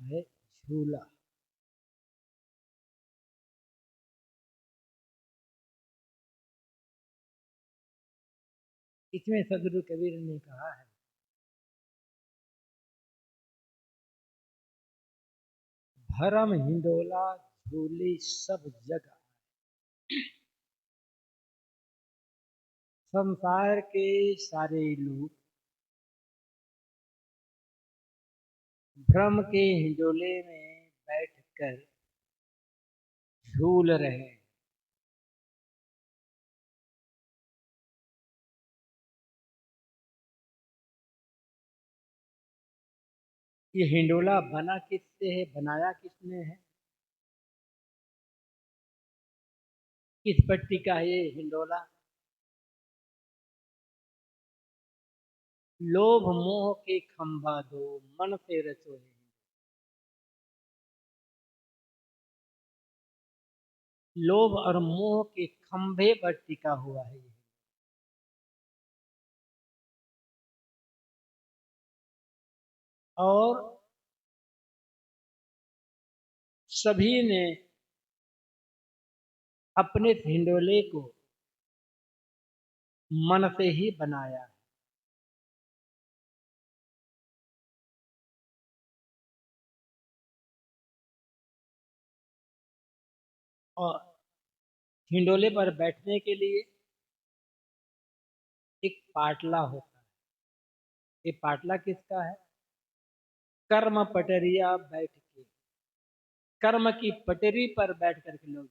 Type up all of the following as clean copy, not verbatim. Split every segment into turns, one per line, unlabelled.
है झूला। इसमें सदगुरु कबीर ने कहा है, भरम हिंडोला झूले सब जगह। संसार के सारे लोग भ्रम के हिंडोले में बैठकर झूल रहे हैं। ये हिंडोला बना किससे है, बनाया किसने है? किस पट्टी का है ये हिंडोला? लोभ मोह के खंभा दो, मन से रचो है। लोभ और मोह के खंभे पर टिका हुआ है ये। और सभी ने अपने हिंडोले को मन से ही बनाया। और हिंडोले पर बैठने के लिए एक पाटला होता है। ये पाटला किसका है? कर्म पटरिया बैठ के, कर्म की पटरी पर बैठ करके लोग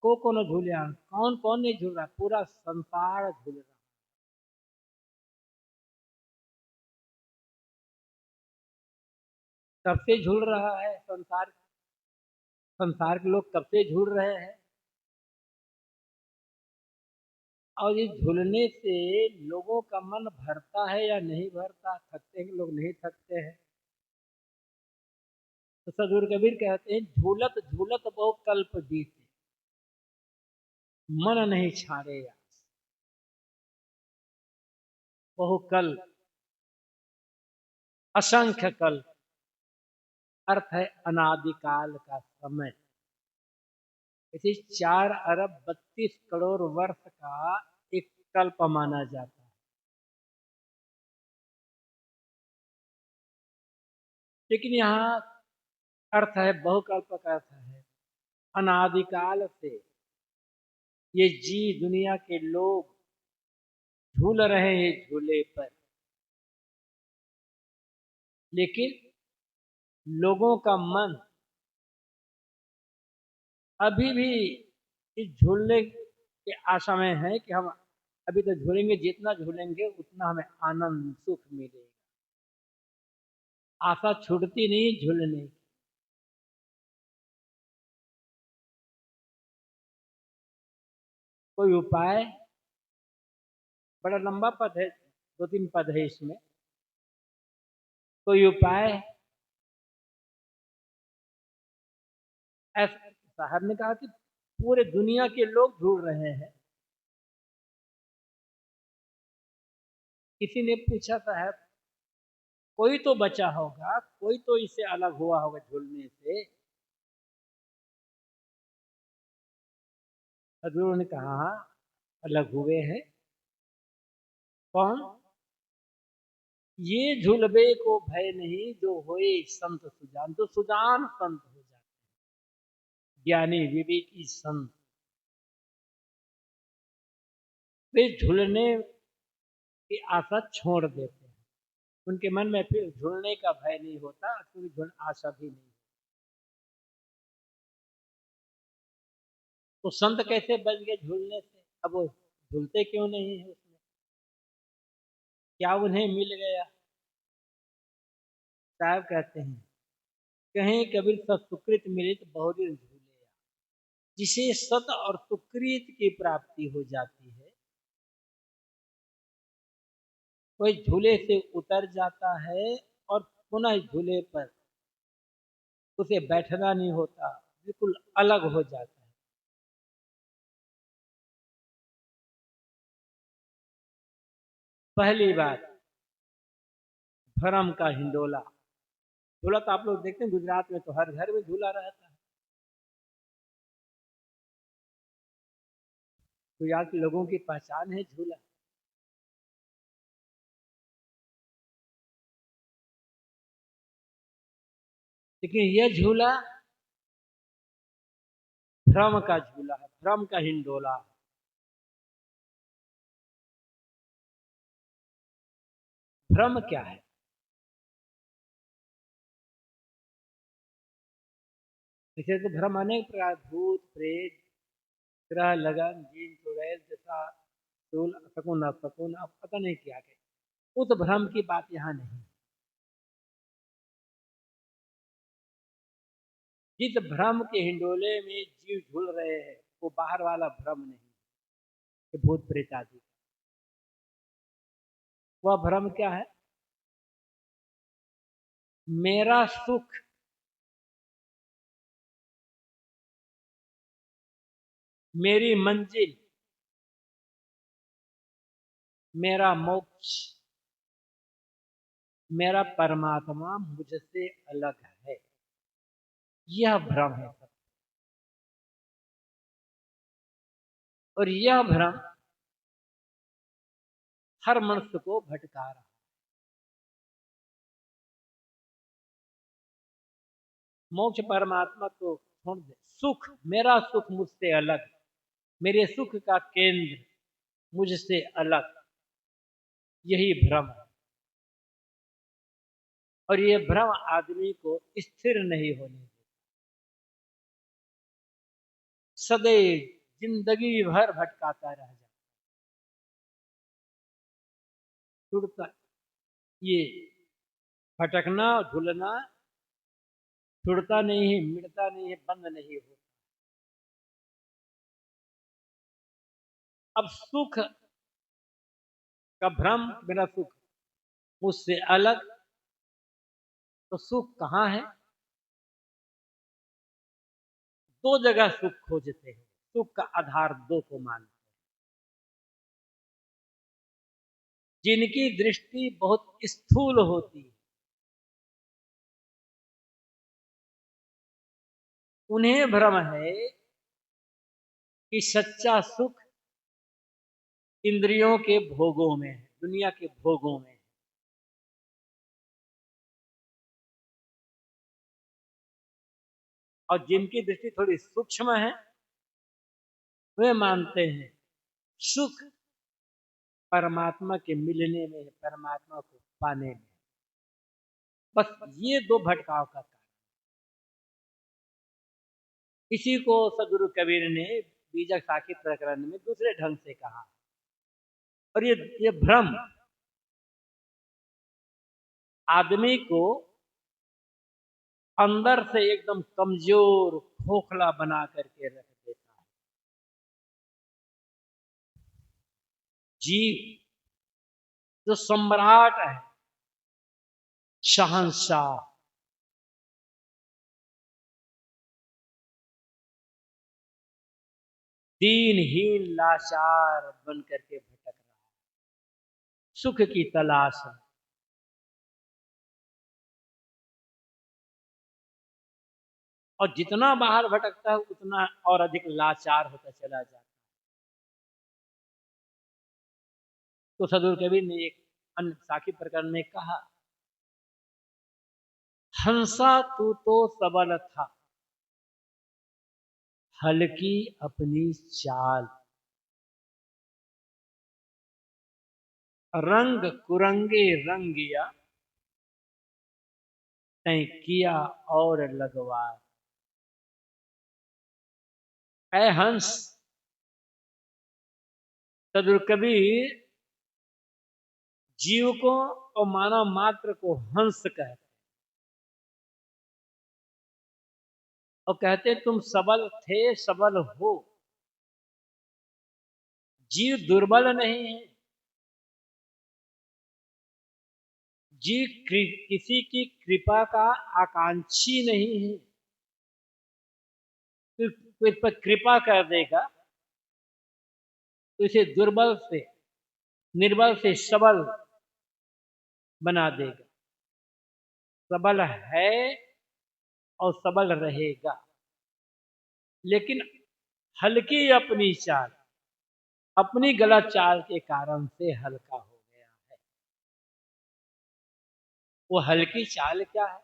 को कौन झूले, कौन कौन नहीं झूल रहा, पूरा संसार झूल रहा। कब से झूल रहा है संसार? संसार के लोग कब से झूल रहे हैं। और इस झूलने से लोगों का मन भरता है या नहीं भरता? थकते हैं लोग? नहीं थकते हैं। तो सदगुरु कबीर कहते हैं, झूलत झूलत बहु कल्प बीते, मन नहीं छाड़े आस। बहु कल, असंख्य कल, अर्थ है अनादिकाल का समय। इसे 4 अरब 32 करोड़ वर्ष का एक कल्प माना जाता है। लेकिन यहाँ अर्थ है, बहुकल्प का अर्थ है अनादिकाल से ये जी दुनिया के लोग झूल रहे हैं झूले पर। लेकिन लोगों का मन अभी भी इस झूलने के आशा में है कि हम अभी तो झूलेंगे, जितना झूलेंगे उतना हमें आनंद सुख मिलेगा। आशा छूटती नहीं झूलने की। कोई उपाय? बड़ा लंबा पद है, 2-3 पद है इसमें। कोई उपाय? ऐसा साहब ने कहा कि पूरे दुनिया के लोग झूल रहे हैं। किसी ने पूछा, साहब कोई तो बचा होगा, कोई तो इससे अलग हुआ होगा झूलने से। हजूर ने कहा, अलग हुए हैं। कौन? ये झूलबे को भय नहीं, जो होए संत सुजान। तो सुजान संत हो जाते हैं, ज्ञानी विवेकी संत। वे झूलने की आशा छोड़ देते हैं। उनके मन में फिर झूलने का भय नहीं होता, क्योंकि आशा भी नहीं। तो संत कैसे बच गए झूलने से? अब वो झूलते क्यों नहीं है उसमें? क्या उन्हें मिल गया? साहब कहते हैं, कहीं कबीर सत सुकृत मिले तो बहुदिन झूले। जिसे सत और सुकृत की प्राप्ति हो जाती है, कोई झूले से उतर जाता है और पुनः झूले पर उसे बैठना नहीं होता, बिल्कुल अलग हो जाता है। पहली बात, भरम का हिंडोला। झूला तो आप लोग देखते हैं गुजरात में तो हर घर में झूला रहता है। गुजरात के लोगों की पहचान है झूला। लेकिन यह झूला भ्रम का झूला है, भ्रम का हिंडोला है। भ्रम क्या है? इसे तो भ्रम अनेक प्रकार, भूत प्रेत, ग्रह लगन, जीन चुड़ैल जैसा सूल शकुन अपशकुन, अब पता नहीं क्या क्या। वो तो भ्रम की बात यहाँ नहीं। जिस भ्रम के हिंडोले में जीव झूल रहे हैं वो बाहर वाला भ्रम नहीं, कि भूत प्रेत आदि। वह भ्रम क्या है? मेरा सुख, मेरी मंजिल, मेरा मोक्ष, मेरा परमात्मा मुझसे अलग है, यह भ्रम है सब। और यह भ्रम हर मनुष्य को भटका रहा है। मोक्ष परमात्मा तो छोड़ दे, सुख, मेरा सुख मुझसे अलग, मेरे सुख का केंद्र मुझसे अलग, यही भ्रम है। और ये भ्रम आदमी को स्थिर नहीं होने देता, सदैव जिंदगी भर भटकाता रह जाता, छुड़ता। ये भटकना, झूलना छुड़ता नहीं है, मिटता नहीं है, बंद नहीं होता। अब सुख का भ्रम, मेरा सुख मुझसे अलग, तो सुख कहाँ है? दो जगह सुख खोजते हैं, सुख का आधार दो को मानते हैं। जिनकी दृष्टि बहुत स्थूल होती है उन्हें भ्रम है कि सच्चा सुख इंद्रियों के भोगों में है, दुनिया के भोगों में है। और जिनकी दृष्टि थोड़ी सूक्ष्म है वे मानते हैं सुख परमात्मा के मिलने में है, परमात्मा को पाने में। बस ये दो भटकाव का कारण। इसी को सदगुरु कबीर ने बीजक साखी प्रकरण में दूसरे ढंग से कहा। और ये भ्रम आदमी को अंदर से एकदम कमजोर, खोखला बना करके रख देता है। जीव जो सम्राट है, शहंशाह, दीनहीन लाचार बन करके भटक रहा है, सुख की तलाश है। और जितना बाहर भटकता है उतना और अधिक लाचार होता चला जाता है। तो सदगुरु कबीर ने एक अन्य साखी प्रकरण में कहा, हंसा तू तो सबल था, हल्की अपनी चाल, रंग कुरंगे रंगिया, तय किया और लगवार। ऐ हंस, सदगुरु कबीर जीव को और मानव मात्र को हंस कहते और कहते तुम सबल थे, सबल हो। जीव दुर्बल नहीं है, जीव किसी की कृपा का आकांक्षी नहीं है। तो इस पर कृपा कर देगा तो इसे दुर्बल से, निर्बल से सबल बना देगा। सबल है और सबल रहेगा, लेकिन हल्की अपनी चाल, अपनी गलत चाल के कारण से हल्का हो गया है। वो हल्की चाल क्या है?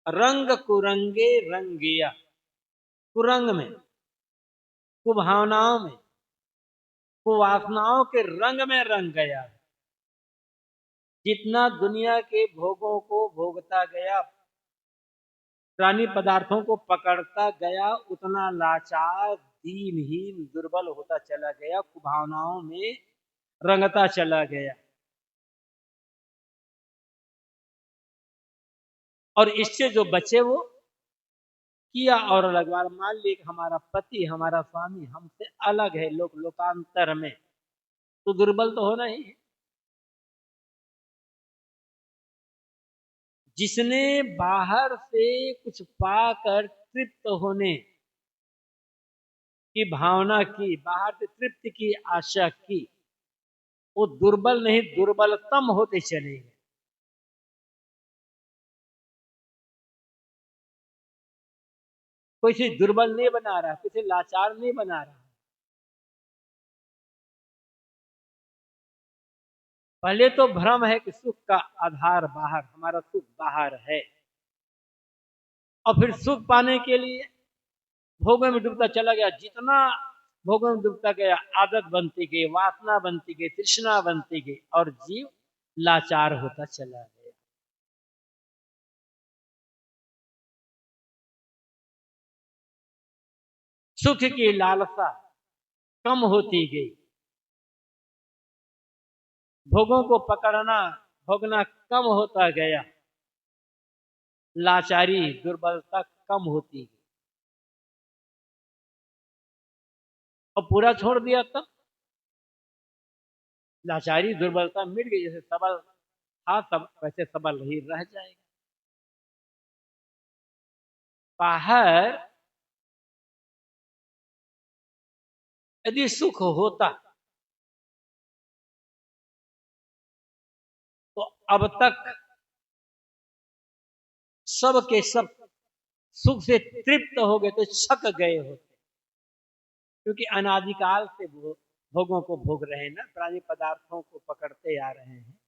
रंग कुरंगे रंगिया, कुरंग में, कुभावनाओं में, कुवासनाओं के रंग में रंग गया। जितना दुनिया के भोगों को भोगता गया, प्राणी पदार्थों को पकड़ता गया, उतना लाचार, दीनहीन, दुर्बल होता चला गया, कुभावनाओं में रंगता चला गया। और इससे जो बचे वो किया और अलग बार। मान ली कि हमारा पति, हमारा स्वामी हमसे अलग है लोकांतर में, तो दुर्बल तो होना ही है। जिसने बाहर से कुछ पाकर तृप्त होने की भावना की, बाहर से तृप्ति की आशा की, वो दुर्बल नहीं दुर्बलतम होते चले गए। कोई से दुर्बल नहीं बना रहा, किसी लाचार नहीं बना रहा। पहले तो भ्रम है कि सुख का आधार बाहर, हमारा सुख बाहर है, और फिर सुख पाने के लिए भोगों में डूबता चला गया। जितना भोगों में डूबता गया, आदत बनती गई, वासना बनती गई, तृष्णा बनती गई, और जीव लाचार होता चला गया। सुख की लालसा कम होती गई, भोगों को पकड़ना, भोगना कम होता गया, लाचारी, दुर्बलता कम होती गई, और पूरा छोड़ दिया तब लाचारी दुर्बलता मिट गई। जैसे सबल था सब वैसे सबल ही रह जाएगा। बाहर यदि सुख होता तो अब तक सब के सब सुख से तृप्त हो गए, तो छक गए होते। क्योंकि अनादिकाल से भोगों को भोग रहे हैं ना, प्राणी पदार्थों को पकड़ते आ रहे हैं।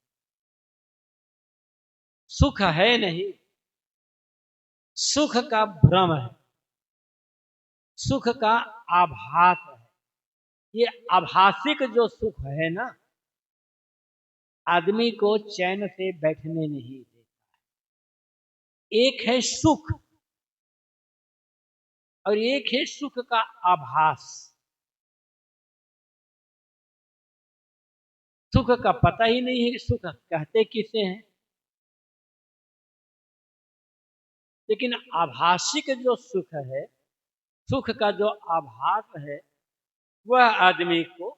सुख है नहीं, सुख का भ्रम है, सुख का आभास है। ये आभासिक जो सुख है ना, आदमी को चैन से बैठने नहीं देता। एक है सुख और एक है सुख का आभास। सुख का पता ही नहीं है कि सुख कहते किसे हैं, लेकिन आभासिक जो सुख है, सुख का जो आभास है, वह आदमी को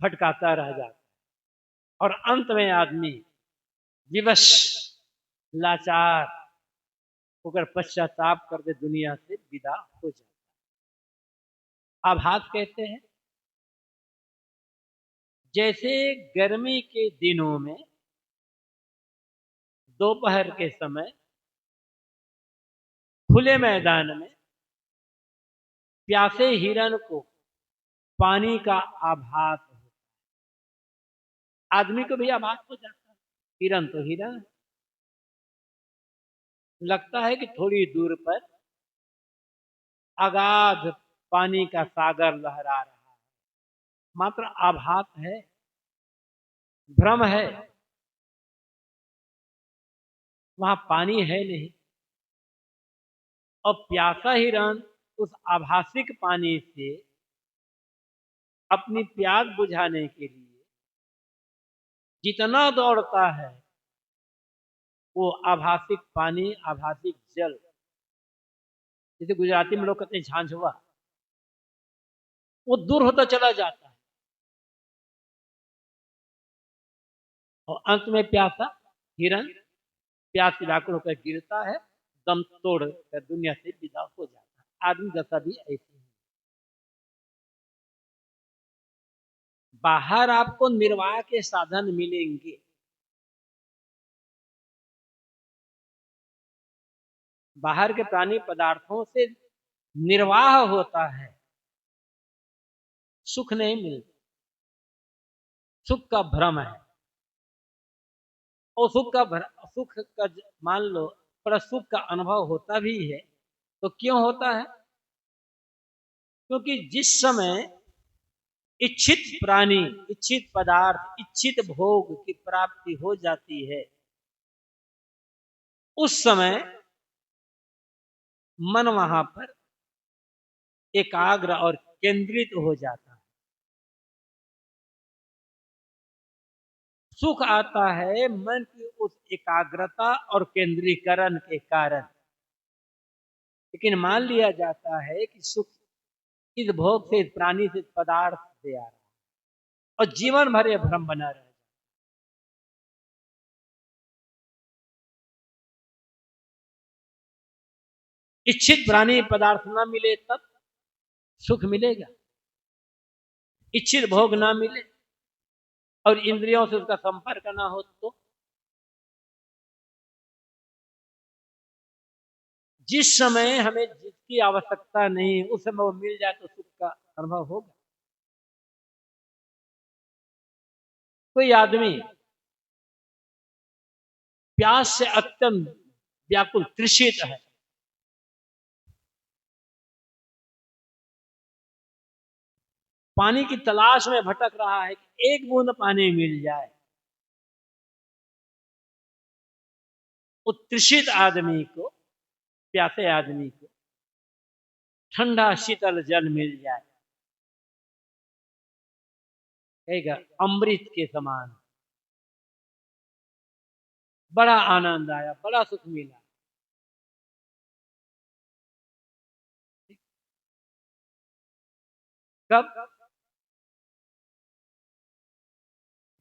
भटकाता रह जाता है, और अंत में आदमी विवश, लाचार होकर पश्चाताप करके दुनिया से विदा हो जाता है। आभास कहते हैं, जैसे गर्मी के दिनों में दोपहर के समय खुले मैदान में प्यासे हिरण को पानी का आभास हो, आदमी को भी आभास हो जाता है। हिरण तो हिरण, लगता है कि थोड़ी दूर पर अगाध पानी का सागर लहरा रहा है, मात्र आभास है, भ्रम है, वहां पानी है नहीं। और प्यासा हिरण उस आभासिक पानी से अपनी प्यास बुझाने के लिए जितना दौड़ता है, वो आभासिक पानी, आभासिक जल, जैसे गुजराती में लोग कहते हैं झांझवा, वो दूर होता चला जाता है। और अंत में प्यासा हिरण प्यास व्याकुल होकर गिरता है, दम तोड़ कर दुनिया से विदा हो जाता है। आदमी दशा भी ऐसी है। बाहर आपको निर्वाह के साधन मिलेंगे, बाहर के प्राणी पदार्थों से निर्वाह होता है, सुख नहीं मिलता, सुख का भ्रम है। और सुख का मान लो थोड़ा सुख का अनुभव होता भी है, तो क्यों होता है? क्योंकि जिस समय इच्छित प्राणी, इच्छित पदार्थ, इच्छित भोग की प्राप्ति हो जाती है, उस समय मन वहां पर एकाग्र और केंद्रित हो जाता है। सुख आता है मन की उस एकाग्रता और केंद्रीकरण के कारण। लेकिन मान लिया जाता है कि सुख इस भोग से, इस प्राणी से, इस पदार्थ से आ रहा है, और जीवन भर यह भ्रम बना रहे। इच्छित प्राणी पदार्थ ना मिले तब सुख मिलेगा, इच्छित भोग ना मिले और इंद्रियों से उसका संपर्क ना हो तो। जिस समय हमें जिसकी आवश्यकता नहीं, उस समय वो मिल जाए तो सुख का अनुभव होगा। कोई आदमी प्यास से अत्यंत व्याकुल तृषित है, पानी की तलाश में भटक रहा है कि एक बूंद पानी मिल जाए, उस तृषित आदमी को, प्यासे आदमी को ठंडा शीतल जल मिल जाए, कहेगा अमृत के समान, बड़ा आनंद आया, बड़ा सुख मिला। कब?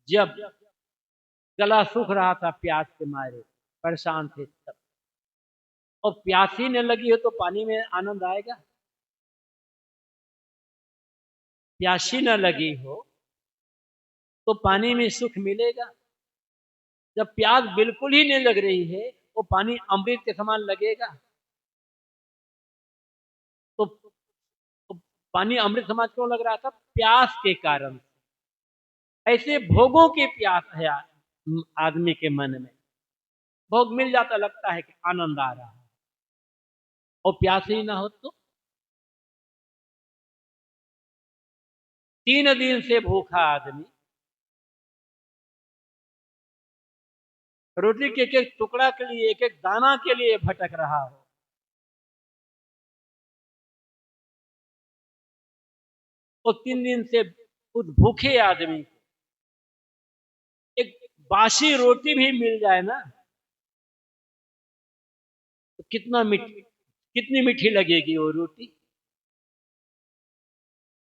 जब गला सूख रहा था प्यास के मारे, परेशान थे तब। और प्यास ही न लगी हो तो पानी में आनंद आएगा? प्यासी न लगी हो तो पानी में सुख मिलेगा? जब प्यास बिल्कुल ही नहीं लग रही है, वो पानी अमृत के समान लगेगा? तो, तो पानी अमृत समान क्यों लग रहा था? प्यास के कारण। ऐसे भोगों की प्यास है आदमी के मन में, भोग मिल जाता लगता है कि आनंद आ रहा है, और प्यास ही ना हो तो। 3 दिन से भूखा आदमी रोटी के एक एक टुकड़ा के लिए, एक एक दाना के लिए भटक रहा हो, और 3 दिन से उस भूखे आदमी को एक बासी रोटी भी मिल जाए ना, तो कितनी मीठी लगेगी वो रोटी?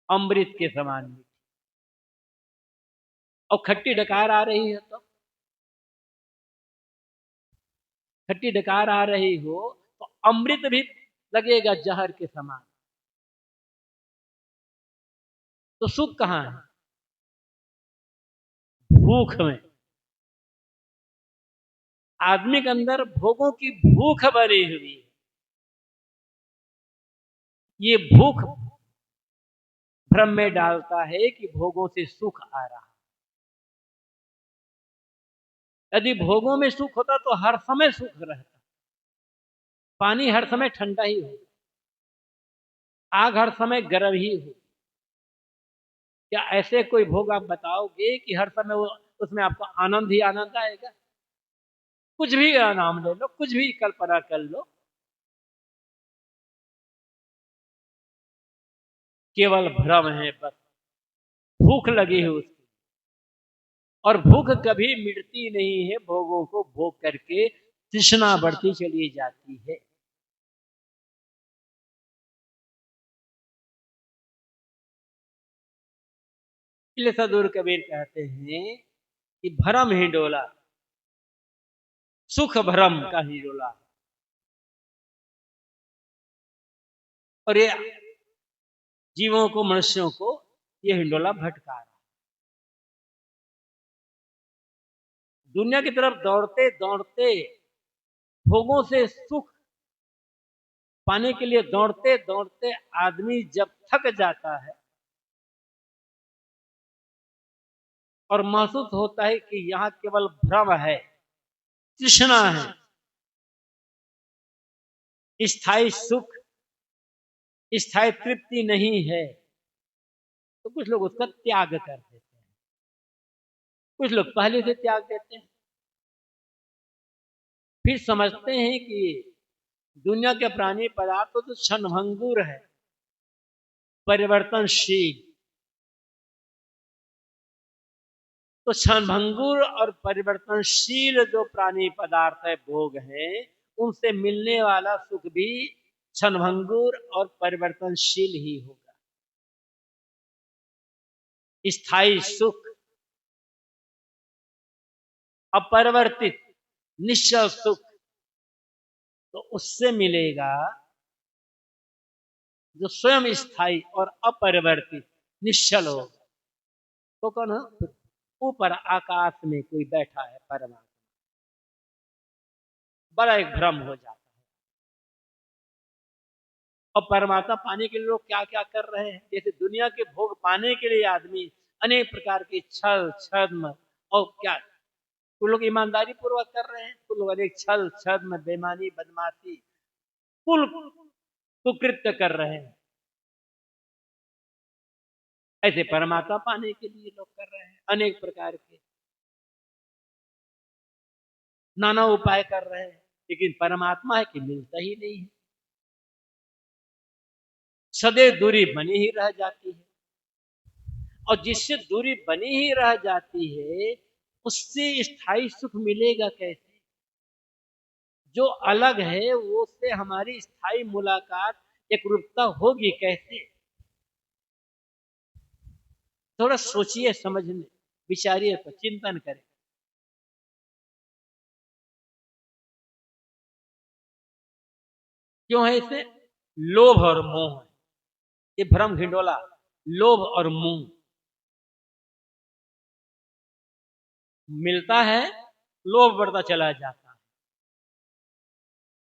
अमृत के समान मीठी। और खट्टी डकार आ रही है तो, खट्टी डकार आ रही हो तो अमृत भी लगेगा जहर के समान। तो सुख कहां है? भूख में। आदमी के अंदर भोगों की भूख भरी हुई है। ये भूख भ्रम में डालता है कि भोगों से सुख आ रहा है। यदि भोगों में सुख होता तो हर समय सुख रहता, पानी हर समय ठंडा ही हो, आग हर समय गर्म ही हो। क्या ऐसे कोई भोग आप बताओगे कि हर समय वो, उसमें आपको आनंद ही आनंद आएगा? कुछ भी नाम ले लो, कुछ भी कल्पना कर लो, केवल भ्रम है बस। भूख लगी है उसकी, और भूख कभी मिटती नहीं है, भोगों को भोग करके तृष्णा बढ़ती चली जाती है। इसलिए सदगुरु कबीर कहते हैं कि भरम ही डोला, सुख भरम का ही डोला। और ये जीवों को, मनुष्यों को ये हिंडोला भटका रहा है। दुनिया की तरफ दौड़ते दौड़ते भोगों से सुख पाने के लिए दौड़ते दौड़ते आदमी जब थक जाता है और महसूस होता है कि यहाँ केवल भ्रम है, तृष्णा है, स्थायी सुख, स्थायी तृप्ति नहीं है, तो कुछ लोग उसका त्याग कर देते हैं, कुछ लोग पहले से त्याग देते हैं। फिर समझते हैं कि दुनिया के प्राणी पदार्थ तो क्षणभंगुर है, परिवर्तनशील। तो क्षणभंगुर और परिवर्तनशील जो प्राणी पदार्थ है, भोग है, उनसे मिलने वाला सुख भी क्षणभंगुर और परिवर्तनशील ही होगा। स्थायी सुख, अपरिवर्तित निश्चल सुख, तो उससे मिलेगा जो स्वयं स्थायी और अपरिवर्तित निश्चल होगा। तो कौन है? ऊपर आकाश में कोई बैठा है परमात्मा। बड़ा एक भ्रम हो जाता है। और परमात्मा पाने के लिए लोग क्या क्या कर रहे हैं। जैसे दुनिया के भोग पाने के लिए आदमी अनेक प्रकार के छल छद्म और क्या, कुछ लोग ईमानदारी पूर्वक कर रहे हैं, कुछ लोग अनेक छल छद्म बेईमानी बदमाशी कुल कुकृत्य कर रहे हैं। ऐसे परमात्मा पाने के लिए लोग कर रहे हैं, अनेक प्रकार के नाना उपाय कर रहे हैं, लेकिन परमात्मा है कि मिलता ही नहीं है। सदैव दूरी बनी ही रह जाती है, और जिससे दूरी बनी ही रह जाती है उससे स्थायी सुख मिलेगा कैसे? जो अलग है वो उससे हमारी स्थायी मुलाकात एक रूपता होगी कैसे? थोड़ा सोचिए, समझने विचारिए, तो चिंतन करें। क्यों है इसे? लोभ और मोह, ये भ्रम घिंडोला, लोभ और मोह मिलता है, लोभ बढ़ता चला जाता है,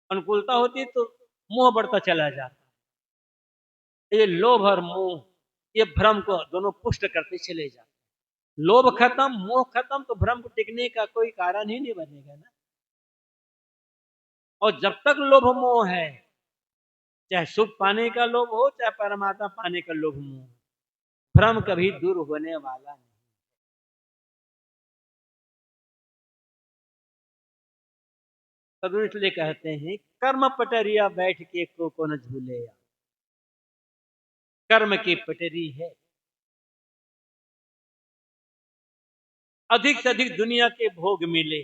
अनुकूलता होती है तो मोह बढ़ता चला जाता है। ये लोभ और मोह, ये भ्रम को दोनों पुष्ट करते चले जाते हैं। लोभ खत्म, मोह खत्म, तो भ्रम को टिकने का कोई कारण ही नहीं बनेगा ना। और जब तक लोभ मोह है, चाहे सुख पाने का लोभ हो, चाहे परमात्मा पाने का लोभ मोह, भ्रम कभी दूर होने वाला नहीं। तो इसलिए कहते हैं कर्म पटरिया बैठ के को न झूले, कर्म की पटरी है। अधिक से अधिक दुनिया के भोग मिले,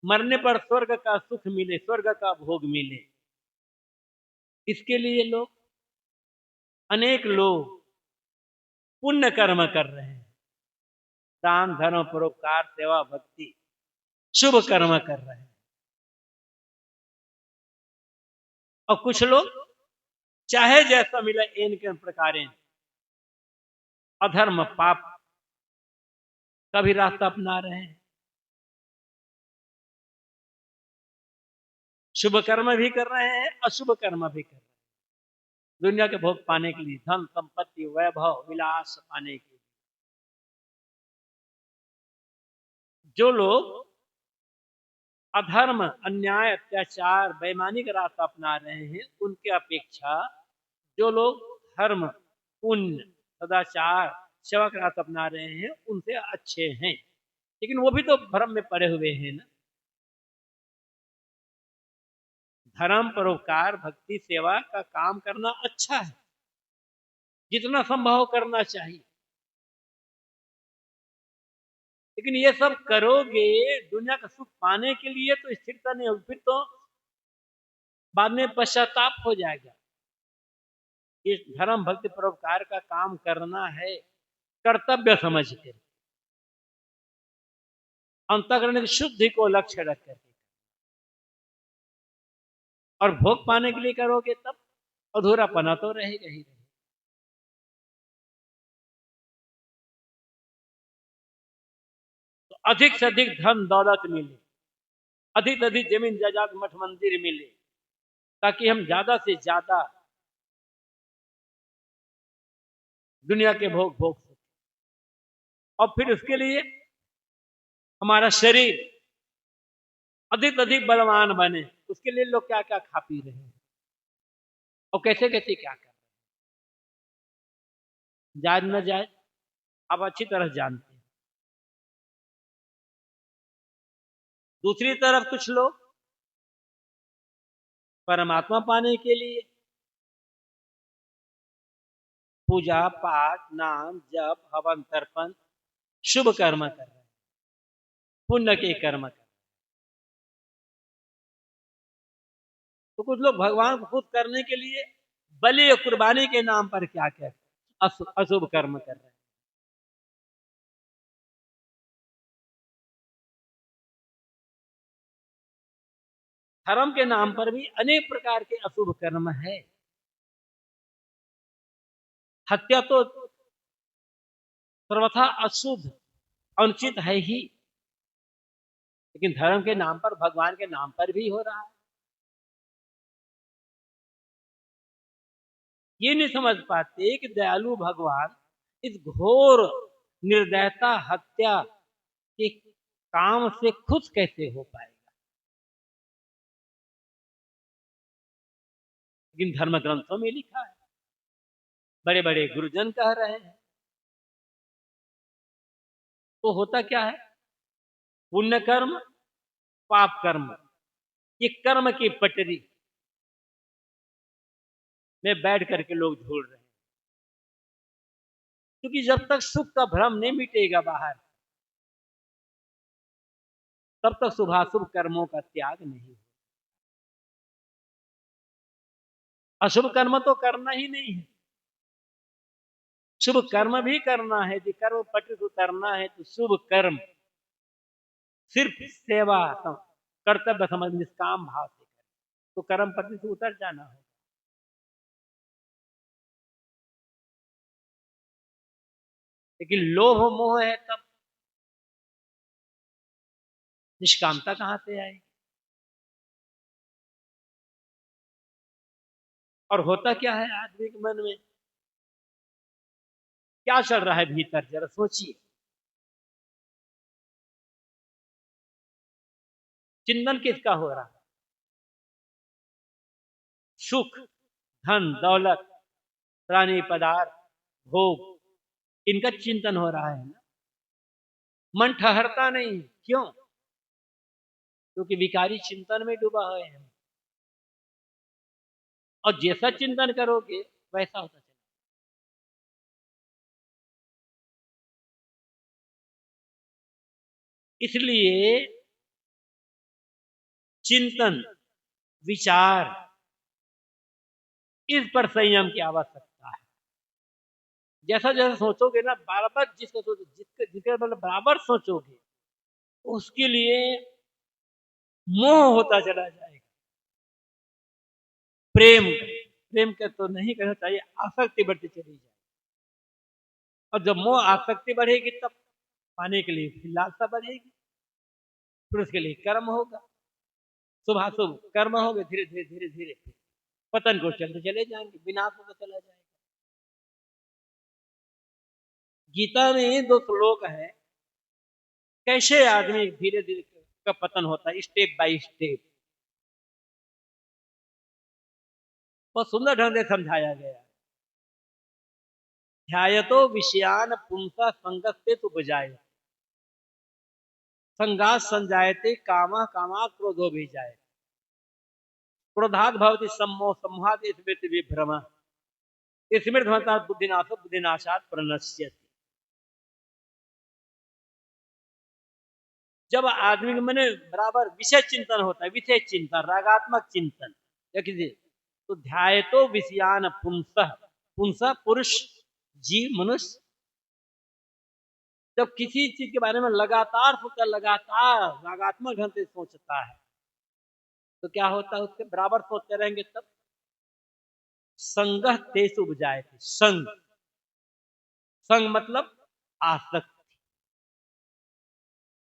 मरने पर स्वर्ग का सुख मिले, स्वर्ग का भोग मिले, इसके लिए लोग, अनेक लोग पुण्य कर्म कर रहे हैं, दान धर्म परोपकार सेवा भक्ति शुभ कर्म कर रहे हैं। और कुछ लोग चाहे जैसा मिले इनके प्रकार अधर्म पाप का भी रास्ता अपना रहे हैं, शुभ कर्म भी कर रहे हैं, अशुभ कर्म भी कर रहे हैं, दुनिया के भोग पाने के लिए, धन संपत्ति वैभव विलास पाने के लिए। जो लोग अधर्म अन्याय अत्याचार बेईमानी का रास्ता अपना रहे हैं, उनके अपेक्षा जो लोग धर्म पुण्य सदाचार सेवा का रास्ता अपना रहे हैं उनसे अच्छे हैं। लेकिन वो भी तो भ्रम में पड़े हुए हैं ना। धर्म परोपकार भक्ति सेवा का काम करना अच्छा है, जितना संभव करना चाहिए, लेकिन ये सब करोगे दुनिया का सुख पाने के लिए तो स्थिरता नहीं होगी, फिर तो बाद में पश्चाताप हो जाएगा। इस धर्म भक्ति परोपकार का काम करना है कर्तव्य समझ के, अंतःकरण की शुद्धि को लक्ष्य रख करके, और भोग पाने के लिए करोगे तब अधूरापना तो रहेगा ही रहेगा। तो अधिक से अधिक धन दौलत मिले, अधिक से अधिक जमीन जायदाद मठ मंदिर मिले, ताकि हम ज्यादा से ज्यादा दुनिया के भोग भोग सकें। और फिर उसके लिए हमारा शरीर अधिक अधिक बलवान बने, उसके लिए लोग क्या क्या खा पी रहे हैं और कैसे कैसे क्या कर रहे हैं, जायज न जायज आप अच्छी तरह जानते हैं। दूसरी तरफ कुछ लोग परमात्मा पाने के लिए पूजा पाठ, नाम जप, हवन तर्पण, शुभ कर्म कर रहे हैं, पुण्य के कर्म कर रहे हैं। तो कुछ लोग भगवान को खुद करने के लिए बलि और कुर्बानी के नाम पर क्या क्या अशुभ कर्म कर रहे हैं। धर्म के नाम पर भी अनेक प्रकार के अशुभ कर्म है। हत्या तो सर्वथा अशुभ अनुचित है ही, लेकिन धर्म के नाम पर, भगवान के नाम पर भी हो रहा है। ये नहीं समझ पाते कि दयालु भगवान इस घोर निर्दयता हत्या के काम से खुश कैसे हो पाएगा। लेकिन धर्म ग्रंथों में लिखा है, बड़े बड़े गुरुजन कह रहे हैं। तो होता क्या है, पुण्य कर्म पाप कर्म, ये कर्म की पटरी में बैठ करके लोग झूल रहे हैं। क्योंकि जब तक सुख का भ्रम नहीं मिटेगा बाहर, तब तक शुभाशुभ कर्मों का त्याग नहीं। अशुभ कर्म तो करना ही नहीं है, शुभ कर्म भी करना है। यदि कर्म पट उतरना है तो शुभ कर्म सिर्फ सेवा कर्तव्य समझ निष्काम भाव से करें, तो कर्म पति से उतर जाना है। लेकिन लोभ मोह है तब निष्कामता कहां से आएगी। और होता क्या है आदमी के मन में, क्या चल रहा है भीतर, जरा सोचिए। चिंतन किसका हो रहा है, सुख, धन दौलत, प्राणी पदार्थ, भोग, इनका चिंतन हो रहा है ना। मन ठहरता नहीं, क्यों? क्योंकि विकारी चिंतन में डूबा हुए हैं। और जैसा चिंतन करोगे वैसा होता चला। इसलिए चिंतन, विचार, इस पर संयम की आवश्यकता है। जैसा जैसा सोचोगे ना, बार बार जिसका सोचो, जिसके मतलब बराबर सोचोगे, उसके लिए मोह होता चला जाएगा। प्रेम, प्रेम का तो नहीं कहना चाहिए, आसक्ति बढ़ती चली जाए। और जब मोह आसक्ति बढ़ेगी तब पाने के लिए फिर लालसा बढ़ेगी, फिर उसके लिए कर्म होगा, शुभाशुभ कर्म होंगे, धीरे धीरे धीरे धीरे पतन को चलते चले जाएंगे, विनाश होता चला जाएगा। गीता में 2 श्लोक है, कैसे आदमी धीरे धीरे का पतन होता है, स्टेप बाय स्टेप। बहुत सुंदर ढंग से समझाया गया। ध्यायतो विषयान पुंसा संगस्ते उपजाय, संगात संजायते कामा कामा क्रोधो भी जाए, क्रोधात भवति सम्मोह सम्मोहात् स्मृति विभ्रम, स्मृति बुद्धिनाश बुद्धिनाशात् प्रणश्यति। जब आदमी के मन में बराबर विषय चिंतन होता है, विषय चिंतन, रागात्मक चिंतन, तो ध्याय तो विषयान पुंसः, पुंसः पुरुष, जीव, मनुष्य जब किसी चीज के बारे में लगातार सोचता, लगातार रागात्मक ढंग से सोचता है, तो क्या होता है, उसके बराबर सोचते रहेंगे तब संगह तेज उपजाए थे। संग, संग मतलब आसक्ति।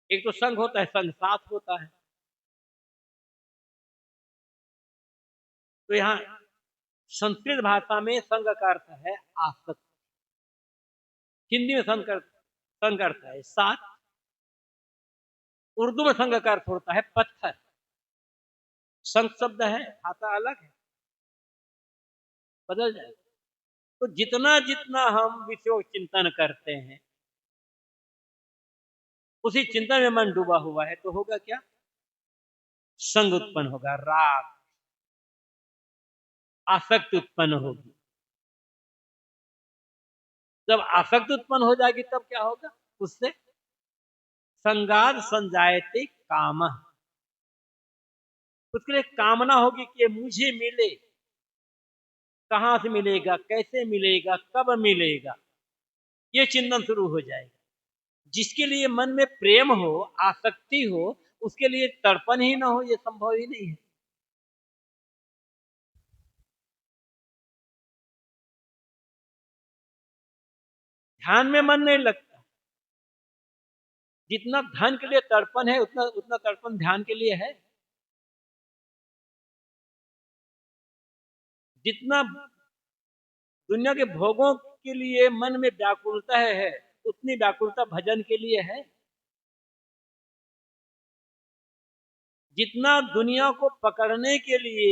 एक तो संग होता है, संग साथ होता है। तो यहाँ संस्कृत भाषा में संग का अर्थ है आसक्त, हिंदी में संग का अर्थ है साथ, उर्दू में संग का अर्थ होता है पत्थर। संग शब्द है, भाषा अलग है, बदल जाए। तो जितना जितना हम विषय चिंतन करते हैं, उसी चिंतन में मन डूबा हुआ है, तो होगा क्या? संग उत्पन्न होगा, राग, आसक्ति उत्पन्न होगी। जब आसक्ति उत्पन्न हो जाएगी तब क्या होगा? उससे संगाद संजायते काम, उसके लिए कामना होगी कि मुझे मिले। कहां से मिलेगा, कैसे मिलेगा, कब मिलेगा, ये चिंतन शुरू हो जाएगा। जिसके लिए मन में प्रेम हो, आसक्ति हो, उसके लिए तड़पन ही ना हो, ये संभव ही नहीं है। ध्यान में मन नहीं लगता। जितना धन के लिए तड़पन है, उतना उतना तड़पन ध्यान के लिए है। जितना दुनिया के भोगों के लिए मन में व्याकुलता है, उतनी व्याकुलता भजन के लिए है। जितना दुनिया को पकड़ने के लिए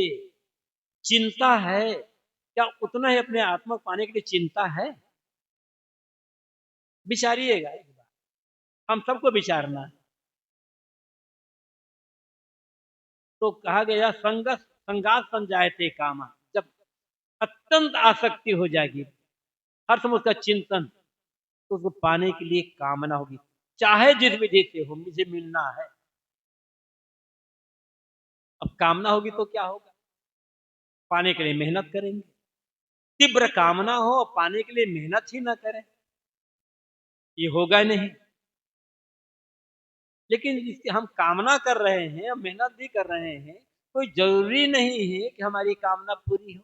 चिंता है, क्या उतना ही अपने आत्मा को पाने के लिए चिंता है? विचारिएगा एक बार, हम सबको विचारना है। तो कहा गया संगात संजायते कामा, जब अत्यंत आसक्ति हो जाएगी, हर समय उसका चिंतन, तो उसको पाने के लिए कामना होगी, चाहे जिस विधि से हो, मुझे मिलना है। अब कामना होगी तो क्या होगा? पाने के लिए मेहनत करेंगे। तीव्र कामना हो, पाने के लिए मेहनत ही ना करें, ये होगा नहीं। लेकिन जिसकी हम कामना कर रहे हैं, मेहनत भी कर रहे हैं, कोई जरूरी नहीं है कि हमारी कामना पूरी हो,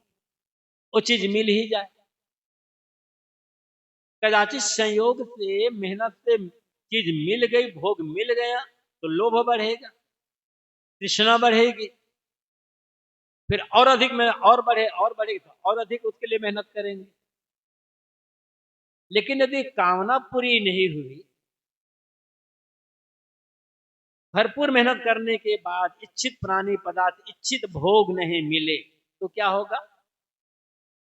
वो चीज मिल ही जाए। कदाचित संयोग से, मेहनत से चीज मिल गई, भोग मिल गया, तो लोभ बढ़ेगा, तृष्णा बढ़ेगी, फिर और अधिक में और बढ़े, और बढ़ेगी तो और अधिक उसके लिए मेहनत करेंगे। लेकिन यदि कामना पूरी नहीं हुई, भरपूर मेहनत करने के बाद इच्छित प्राणी पदार्थ, इच्छित भोग नहीं मिले, तो क्या होगा?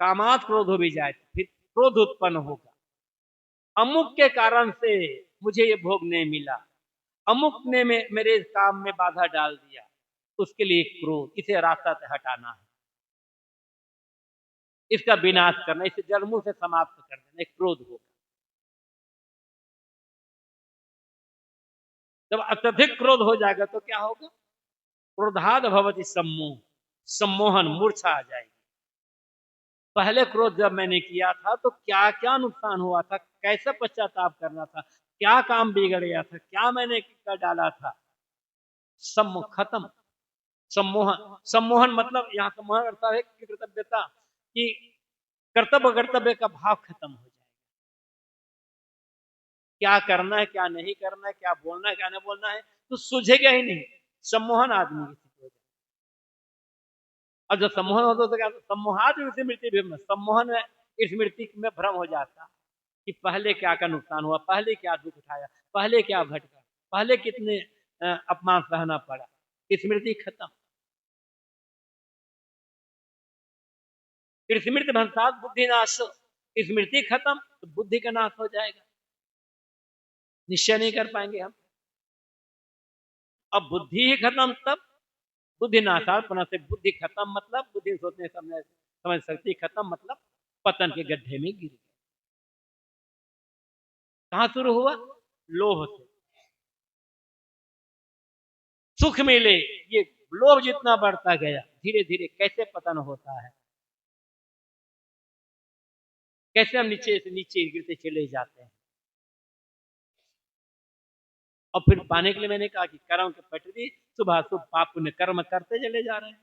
कामात क्रोध हो भी जाए, फिर क्रोध उत्पन्न होगा। अमुक के कारण से मुझे ये भोग नहीं मिला, अमुक ने मेरे काम में बाधा डाल दिया, उसके लिए क्रोध, इसे रास्ता से हटाना है, इसका विनाश करना, इसे जन्मों से समाप्त कर देना, क्रोध होगा। जब अत्यधिक क्रोध हो जाएगा तो क्या होगा? क्रोधाद भवति सम्मोह, सम्मोहन, मूर्छा आ जाएगी। पहले क्रोध जब मैंने किया था तो क्या क्या नुकसान हुआ था, कैसे पश्चाताप करना था, क्या काम बिगड़ गया था, क्या मैंने कर डाला था, सम्मोह खत्म। सम्मोहन, सम्मोहन मतलब यहाँ सम्मोहन अर्थ है कि कर्तव्यता, कि कर्तव्य कर्तव्य का भाव खत्म हो जाए। क्या करना है, क्या नहीं करना है, क्या बोलना है, क्या नहीं बोलना है, तो सूझेगा ही नहीं। सम्मोहन आदमी की स्थिति हो जाए। और जब सम्मोहन होता तो क्या? सम्मोहात स्मृति भी, सम्मोहन में स्मृति में भ्रम हो जाता कि पहले क्या का नुकसान हुआ, पहले क्या दुख उठाया, पहले क्या भटका, पहले कितने अपमान सहना पड़ा, स्मृति खत्म। स्मृति भंसात बुद्धि नाश, स्मृति खत्म तो बुद्धि का नाश हो जाएगा, निश्चय नहीं कर पाएंगे हम। अब बुद्धि ही खत्म, तब बुद्धि नाशात पुनः से, बुद्धि खत्म मतलब बुद्धि सोचने समझ सकती खत्म मतलब पतन के गड्ढे में गिर गए। कहां शुरू हुआ? लोभ से। सुख मिले, ये लोभ जितना बढ़ता गया, धीरे धीरे कैसे पतन होता है, कैसे हम नीचे से नीचे गिरते चले जाते हैं। और फिर पाने के लिए मैंने कहा कि कर्म के पटरी, सुबह सुबह पाप पुण्य कर्म करते चले जा रहे हैं,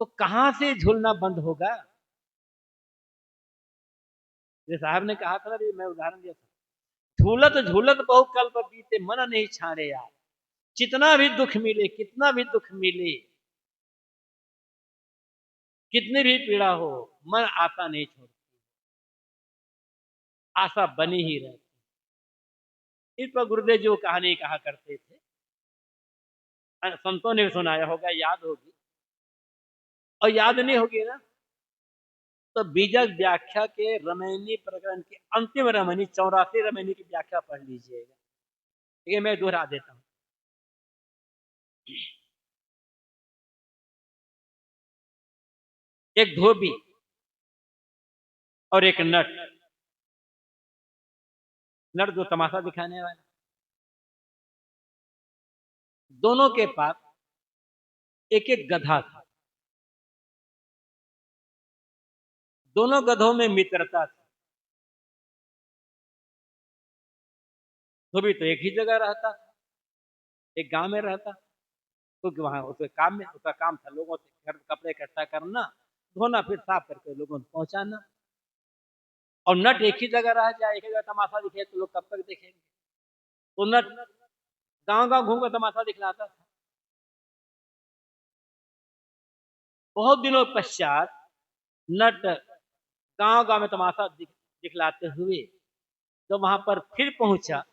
तो कहां से झूलना बंद होगा? साहब ने कहा था ना, मैं उदाहरण दिया था, झूलत झूलत बहु कल्प बीते, मन नहीं छाड़े यार। जितना भी दुख मिले, कितना भी दुख मिले, कितनी भी पीड़ा हो, मन आशा नहीं छोड़ती, आशा बनी ही रहती। इस पर गुरुदेव जी कहानी कहा करते थे, संतों ने सुनाया होगा, याद होगी, और याद नहीं होगी ना तो बीजक व्याख्या के रमैनी प्रकरण के अंतिम रमैनी 84 रमैनी की व्याख्या पढ़ लीजिएगा। ये मैं दोहरा देता हूं। एक धोबी और एक नट, नट जो तमाशा दिखाने वाला, दोनों के पास एक एक गधा था। दोनों गधों में मित्रता थी। धोबी तो एक ही जगह रहता था, एक गांव में रहता, क्योंकि वहां उसके काम में उसका काम था लोगों से घर कपड़े इकट्ठा करना, धोना, फिर साफ करके लोगों को पहुंचाना। और नट एक ही जगह रह जाए, एक ही जगह तमाशा दिखे तो लोग कब तक देखेंगे। तो नट गांव गांव घूम कर तमाशा दिखलाता था। बहुत दिनों पश्चात नट गांव गांव में तमाशा दिखलाते हुए जब वहां पर फिर पहुंचा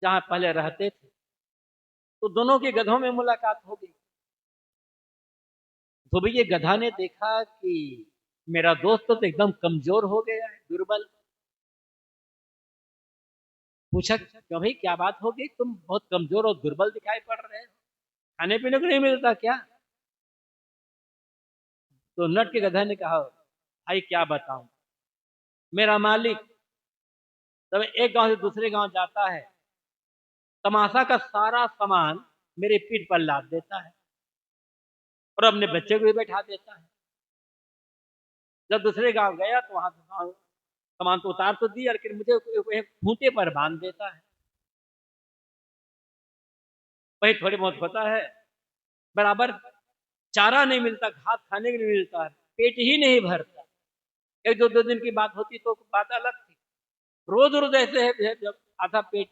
जहां पहले रहते थे, तो दोनों के गधों में मुलाकात हो गई। धोबी के गधा ने देखा कि मेरा दोस्त तो एकदम कमजोर हो गया है, दुर्बल। पूछा, क्यों भाई, क्या बात हो गई, तुम बहुत कमजोर और दुर्बल दिखाई पड़ रहे हो, खाने पीने को नहीं मिलता क्या? तो नट के गधा ने कहा, भाई क्या बताऊं, मेरा मालिक जब एक गांव से दूसरे गांव जाता है, तमाशा का सारा सामान मेरे पीठ पर लाद देता है और अपने बच्चे को भी बैठा देता है। जब दूसरे गांव गया तो वहां सामान तो उतार तो दिया, लेकिन मुझे एक खूंटे पर बांध देता है। वही थोड़ी बहुत होता है, बराबर चारा नहीं मिलता, घास खाने के लिए मिलता है, पेट ही नहीं भरता। एक दो दो दिन की बात होती तो बात अलग थी, रोज रोज ऐसे है जब आधा पेट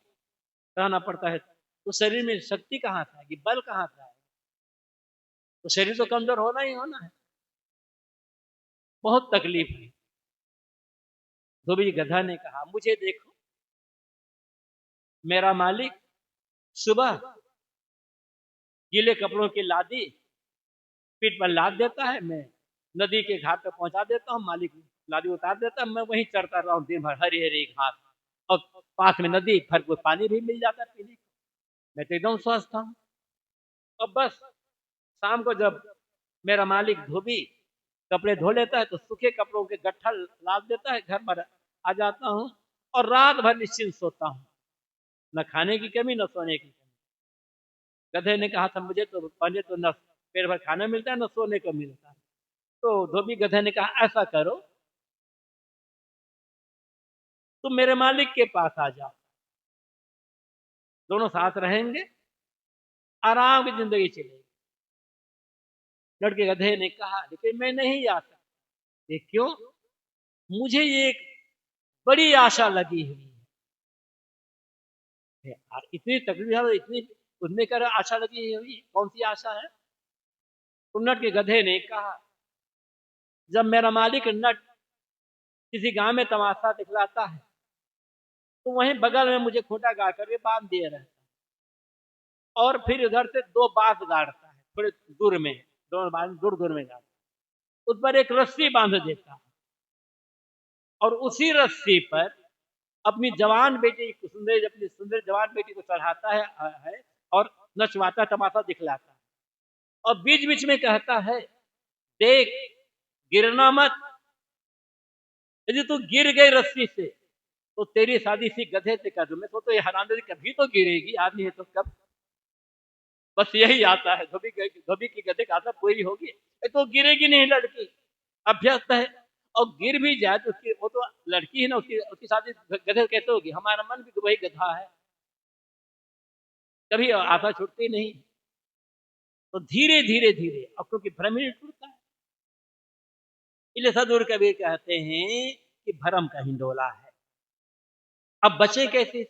रहना पड़ता है तो शरीर में शक्ति कहाँ था कि बल कहाँ था? तो शरीर तो कमजोर होना ही होना है। बहुत तकलीफ है। धोबी गधा ने कहा, मुझे देखो, मेरा मालिक सुबह गीले कपड़ों की लादी पीठ पर लाद देता है, मैं नदी के घाट पर पहुंचा देता हूँ, मालिक लादी उतार देता है, मैं वहीं चढ़ता रहा हूँ दिन भर, हरी हरी घास, और पास में नदी, भर को पानी भी मिल जाता है पीने को, मैं तो एकदम स्वस्थ हूँ। और बस शाम को जब मेरा मालिक धोबी कपड़े धो लेता है तो सूखे कपड़ों के गट्ठा लाद देता है, घर पर आ जाता हूँ और रात भर निश्चिंत सोता हूँ, न खाने की कमी न सोने की कमी। गधे ने कहा था, मुझे तो पहले तो न पेट भर खाना मिलता है न सोने को मिलता है। तो धोबी गधे ने कहा, ऐसा करो, तुम मेरे मालिक के पास आ जाओ, दोनों साथ रहेंगे, आराम की जिंदगी चलेगी। लड़के गधे ने कहा, लेकिन मैं नहीं आ सकता। क्यों? मुझे ये एक बड़ी आशा लगी हुई है, इतनी तकलीफ है, इतनी उसने कर आशा लगी हुई, कौन सी आशा है? तो नट के गधे ने कहा, जब मेरा मालिक नट किसी गांव में तमाशा दिखलाता है तो वहीं बगल में मुझे खूंटा गाड़ करके बांध दिए रहता है, और फिर उधर से दो बांस गाड़ता है, थोड़े दूर में, दोनों बांस दूर दूर में गाड़ता है, उस पर एक रस्सी बांध देता है, और उसी रस्सी पर अपनी जवान बेटी को, अपनी सुंदर जवान बेटी को चढ़ाता है और नचवाता, तमाशा दिखलाता है, और बीच बीच में कहता है, देख, गिरना मत, यदि तू गिर गई रस्सी से तो तेरी शादी सी गधे से कर दूं। मैं तो ये हरामजादी कभी तो गिरेगी, आदमी है तो कब। बस यही आता है, धोबी की गधे का आदत पूरी होगी, तो गिरेगी नहीं लड़की, अभ्यस्त है, और गिर भी जाए तो उसकी, वो तो लड़की है ना, उसकी उसकी शादी गधे कैसे होगी? हमारा मन भी तो वही गधा है, कभी आशा छूटती नहीं। तो धीरे धीरे धीरे, अब क्योंकि भ्रम ही टूटता है, इसलिए सदगुरु कबीर कहते हैं कि भरम का हिंडोला है। अब बचे कैसे?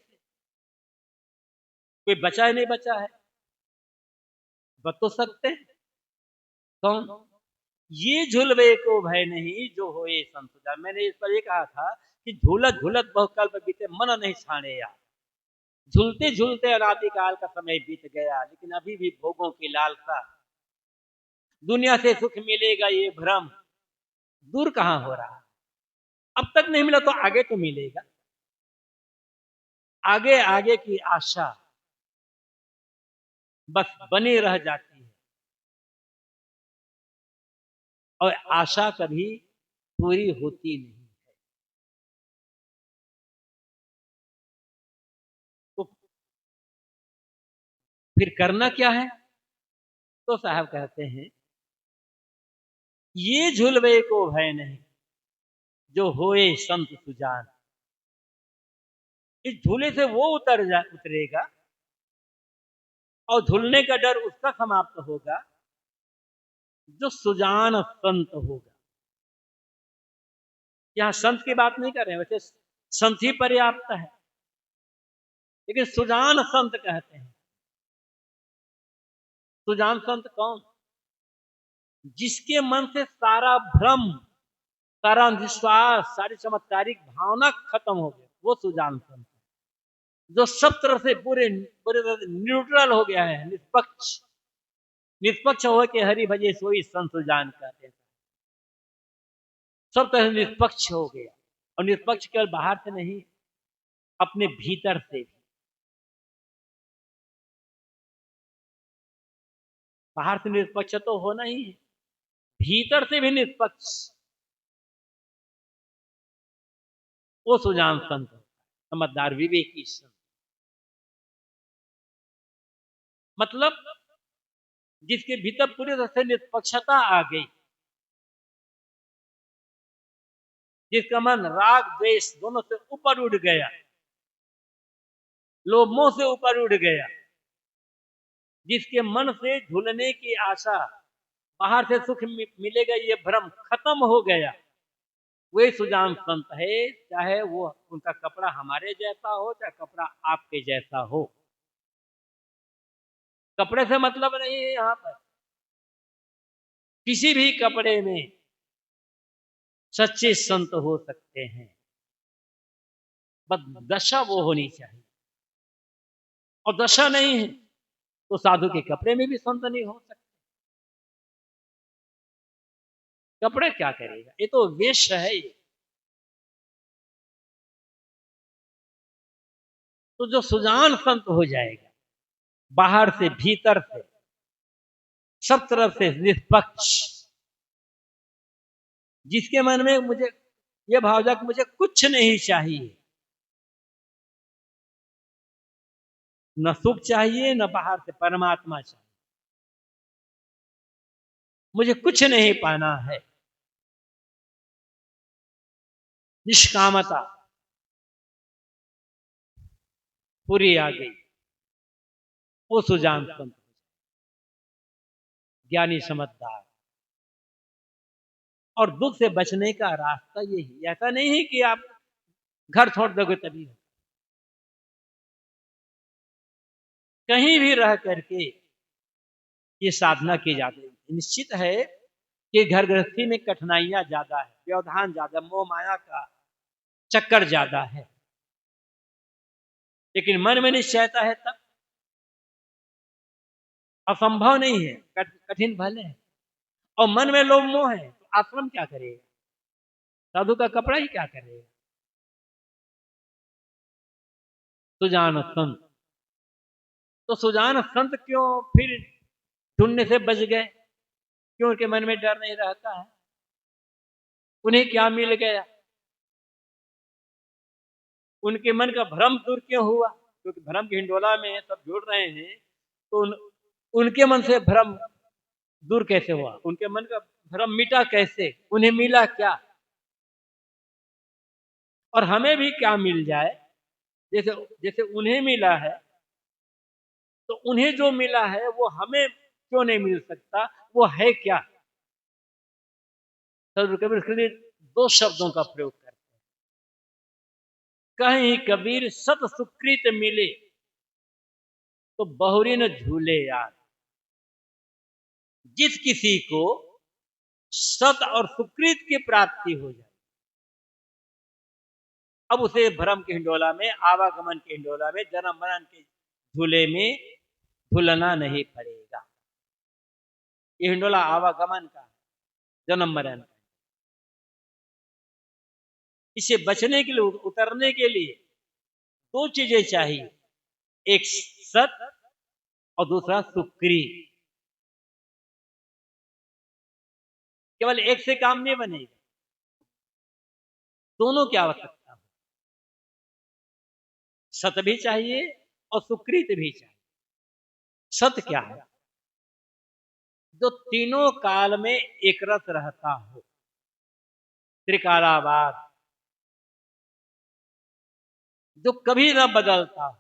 कोई बचा ही नहीं बचा है, बच तो सकते हैं। कौन? ये झुलवे को भय नहीं जो होए संत सुजान। मैंने इस पर ये कहा था कि झूलत झूलत बहुकल्प बीते मन नहीं छाने या। झूलते झूलते अनादिकाल का समय बीत गया, लेकिन अभी भी भोगों की लालसा, दुनिया से सुख मिलेगा ये भ्रम दूर कहां हो रहा। अब तक नहीं मिला तो आगे तो मिलेगा, आगे आगे की आशा बस बनी रह जाती है, और आशा कभी पूरी होती नहीं है। तो फिर करना क्या है? तो साहब कहते हैं, ये झुलवे को भय नहीं जो होए संत सुजान। इस झूले से वो उतरेगा, और झूलने का डर उसका समाप्त होगा जो सुजान संत होगा। यहां संत की बात नहीं कर रहे हैं, वैसे संत ही पर्याप्त है, लेकिन सुजान संत कहते हैं। सुजान संत कौन? जिसके मन से सारा भ्रम, सारा अंधविश्वास, सारी चमत्कारिक भावना खत्म हो गई, वो सुजान संत। जो सब तरफ से पूरे पूरे न्यूट्रल हो गया है, निष्पक्ष निष्पक्ष हो के हरि भजे सोई संत सुजान कहते हैं। सब तरह से निष्पक्ष हो गया, और निष्पक्ष केवल बाहर से नहीं, अपने भीतर से भी। बाहर से निष्पक्ष तो होना ही है, भीतर से भी निष्पक्ष, वो सुजान संत, समझदार विवेकी संत। मतलब जिसके भीतर पूरी तरह से निष्पक्षता आ गई, जिसका मन राग द्वेष दोनों से ऊपर उठ गया, लोभ मोह से ऊपर उठ गया, जिसके मन से झूलने की आशा, बाहर से सुख मिलेगा ये भ्रम खत्म हो गया, वही सुजान संत है। चाहे वो उनका कपड़ा हमारे जैसा हो, चाहे कपड़ा आपके जैसा हो, कपड़े से मतलब नहीं है यहां पर। किसी भी कपड़े में सच्चे संत हो सकते हैं, बस दशा वो होनी चाहिए, और दशा नहीं है तो साधु के कपड़े में भी संत नहीं हो सकते। कपड़ा क्या करेगा, ये तो वेश है ये। तो जो सुजान संत हो जाएगा, बाहर से भीतर से सब तरफ से निष्पक्ष, जिसके मन में मुझे ये भाव जाए कि मुझे कुछ नहीं चाहिए, न सुख चाहिए न बाहर से परमात्मा चाहिए, मुझे कुछ नहीं पाना है, निष्कामता पूरी आ गई, वो सुजान संत, ज्ञानी समझदार। और दुख से बचने का रास्ता यही, ऐसा नहीं है कि आप घर छोड़ दोगे तभी, कहीं भी रह करके ये साधना की जाती है। निश्चित है कि घर गृहस्थी में कठिनाइयां ज्यादा है, व्यवधान ज्यादा, मोह माया का चक्कर ज्यादा है, लेकिन मन में निश्चयता है तब असंभव नहीं है, कठिन भले है। और मन में लोभ मोह है तो आश्रम क्या करेगा, साधु का कपड़ा ही क्या करेगा। सुजान संत, तो सुजान संत क्यों फिर ढूंढने से बच गए, क्यों उनके मन में डर नहीं रहता है, उन्हें क्या मिल गया, उनके मन का भ्रम दूर क्यों हुआ, क्योंकि भ्रम की हिंडोला में सब जुड़ रहे हैं, तो उनके मन से भ्रम दूर कैसे हुआ, उनके मन का भ्रम मिटा कैसे, उन्हें मिला क्या, और हमें भी क्या मिल जाए। जैसे जैसे उन्हें मिला है, तो उन्हें जो मिला है वो हमें क्यों नहीं मिल सकता, वो है क्या। सदगुरु कबीर इसके लिए दो शब्दों का प्रयोग करते हैं, कहीं कबीर सत सुकृत मिले तो बहुरी न झूले यार। जिस किसी को सत और सुकृत की प्राप्ति हो जाए। अब उसे भ्रम के हिंडोला में, आवागमन के हिंडोला में, जन्म मरण के झूले में झूलना नहीं पड़ेगा। ये हिंडोला आवागमन का, जन्म मरण का। इसे बचने के लिए, उतरने के लिए दो चीजें चाहिए, एक सत और दूसरा सुकृत। केवल एक से काम नहीं बनेगा, दोनों की आवश्यकता है। सत भी चाहिए और सुकृत भी चाहिए। सत क्या है? जो तीनों काल में एक रस रहता हो, त्रिकालावाद, जो कभी न बदलता हो,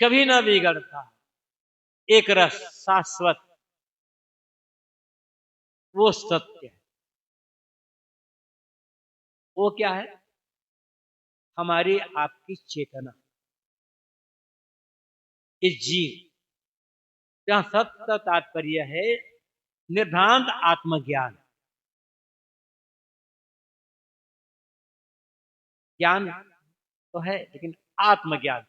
कभी न बिगड़ता, एक रस शाश्वत, वो सत्य है। वो क्या है? हमारी आपकी चेतना, इस जीव। यहां सत्य तात्पर्य है निर्भ्रांत आत्मज्ञान। ज्ञान तो है, लेकिन आत्मज्ञान,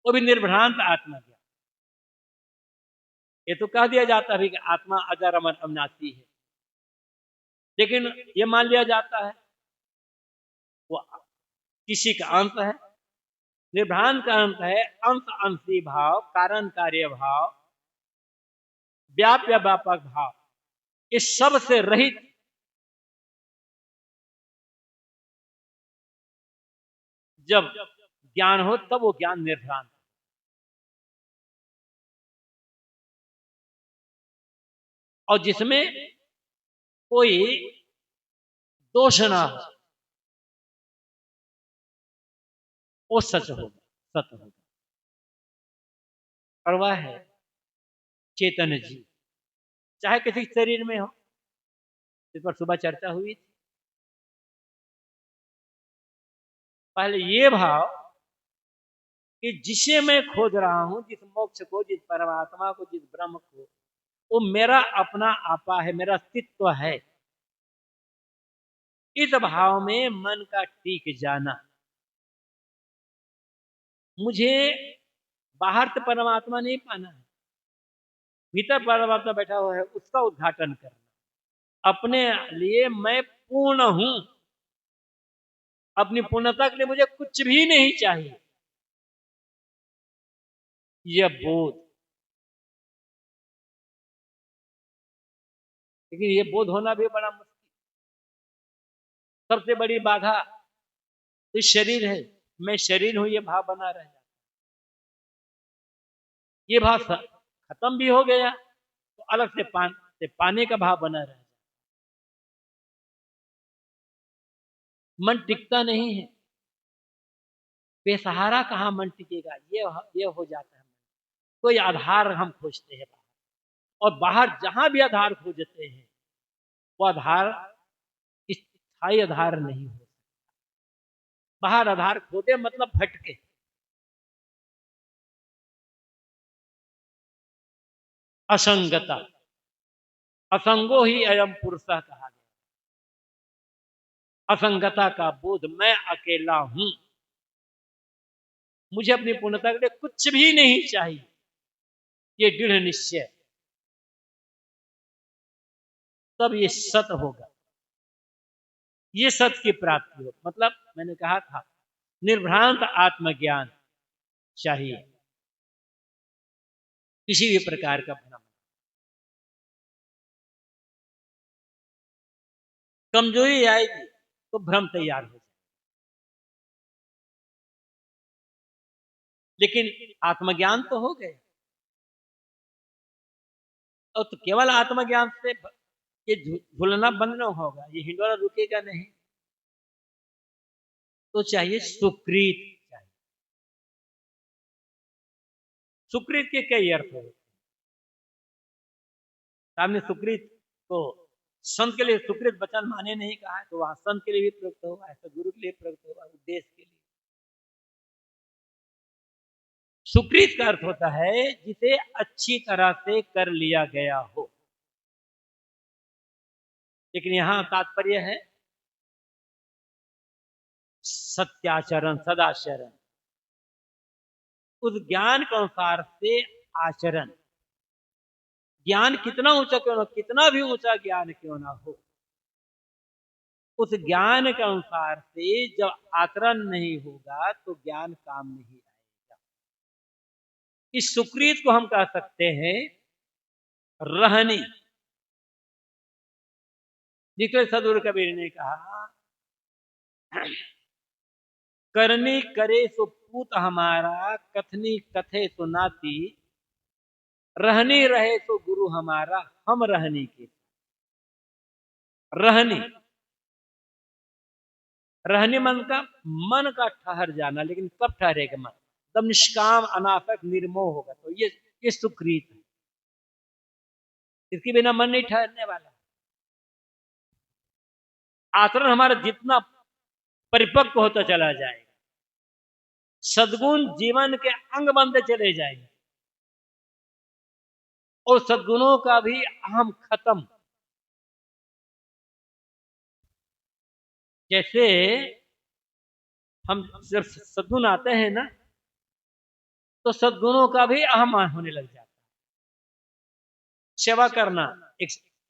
वो भी निर्भ्रांत आत्मज्ञान। ये तो कह दिया जाता है कि आत्मा अजर अमर अविनाशी है, लेकिन ये मान लिया जाता है वो किसी का अंत है। निर्भ्रांत का अंत है अंश अंशी भाव, कारण कार्य भाव, व्याप्य व्यापक भाव, इस सब से रहित जब ज्ञान हो तब वो ज्ञान निर्भ्रांत। और जिसमें कोई दोष ना हो, वो सच होगा, सत्य होगा। और वह है चेतन जीव, चाहे किसी शरीर में हो। इस पर सुबह चर्चा हुई थी। पहले ये भाव कि जिसे मैं खोज रहा हूं, जिस मोक्ष को, जिस परमात्मा को, जिस ब्रह्म को, वो मेरा अपना आपा है, मेरा अस्तित्व है। इस भाव में मन का टिक जाना। मुझे बाहर से परमात्मा नहीं पाना है, भीतर परमात्मा बैठा हुआ है, उसका उद्घाटन करना। अपने लिए मैं पूर्ण हूं, अपनी पूर्णता के लिए मुझे कुछ भी नहीं चाहिए। यह बोध, लेकिन यह बोध होना भी बड़ा मुश्किल। सबसे बड़ी बाधा तो शरीर है, मैं शरीर हूं, ये भाव बना रह जाता। ये भाव खत्म भी हो गया तो अलग से पाने का भाव बना रह जाता। मन टिकता नहीं है, बेसहारा कहाँ मन टिकेगा, ये हो जाता है। कोई आधार हम खोजते हैं बाहर, और बाहर जहां भी आधार खोजते हैं वो आधार स्थायी आधार नहीं हो। बाहर आधार खोदे मतलब भटके। असंगता, असंगो ही अयम पुरुष कहा गया। असंगता का बोध, मैं अकेला हूं, मुझे अपनी पूर्णता के लिए कुछ भी नहीं चाहिए, ये दृढ़ निश्चय, तब ये सत होगा। ये सत की प्राप्ति हो, मतलब मैंने कहा था निर्भ्रांत आत्मज्ञान चाहिए, किसी भी प्रकार का भ्रम। कमजोरी आएगी तो भ्रम तैयार हो जाए, लेकिन आत्मज्ञान तो हो गए। और तो केवल आत्मज्ञान से ये झूलना बंद न होगा, ये हिंडोला रुकेगा नहीं। तो चाहिए सुकृत चाहिए। सुकृत के कई अर्थ होते हैं। सामने सुकृत को संत के लिए सुकृत वचन माने नहीं कहा है, तो वहां संत के लिए भी प्रयुक्त होगा, ऐसा गुरु के लिए प्रयुक्त होगा, उद्देश्य के लिए। सुकृत का अर्थ होता है जिसे अच्छी तरह से कर लिया गया हो, लेकिन यहां तात्पर्य है सत्याचरण, सदाचरण, उस ज्ञान के अनुसार से आचरण। ज्ञान कितना ऊंचा क्यों ना, कितना भी ऊंचा ज्ञान क्यों ना हो, उस ज्ञान के अनुसार से जब आचरण नहीं होगा तो ज्ञान काम नहीं आएगा। इस सुकृत को हम कह सकते हैं रहनी। जिसे सदगुरु कबीर ने कहा, करनी करे सो पूत हमारा, कथनी कथे सो नाती, रहनी रहे सो गुरु हमारा, हम रहनी के। रहनी, रहने मन का ठहर जाना, लेकिन कब ठहरेगा मन? तब निष्काम अनासक्त निर्मोह होगा, तो ये सुकृत है। इसके बिना मन नहीं ठहरने वाला। आचरण हमारा जितना परिपक्व होता चला जाएगा, सद्गुण जीवन के अंग बनते चले जाएंगे, और सद्गुणों का भी अहम खत्म। जैसे हम जब सद्गुण आते हैं ना, तो सद्गुणों का भी अहम होने लग जाता है। सेवा करना एक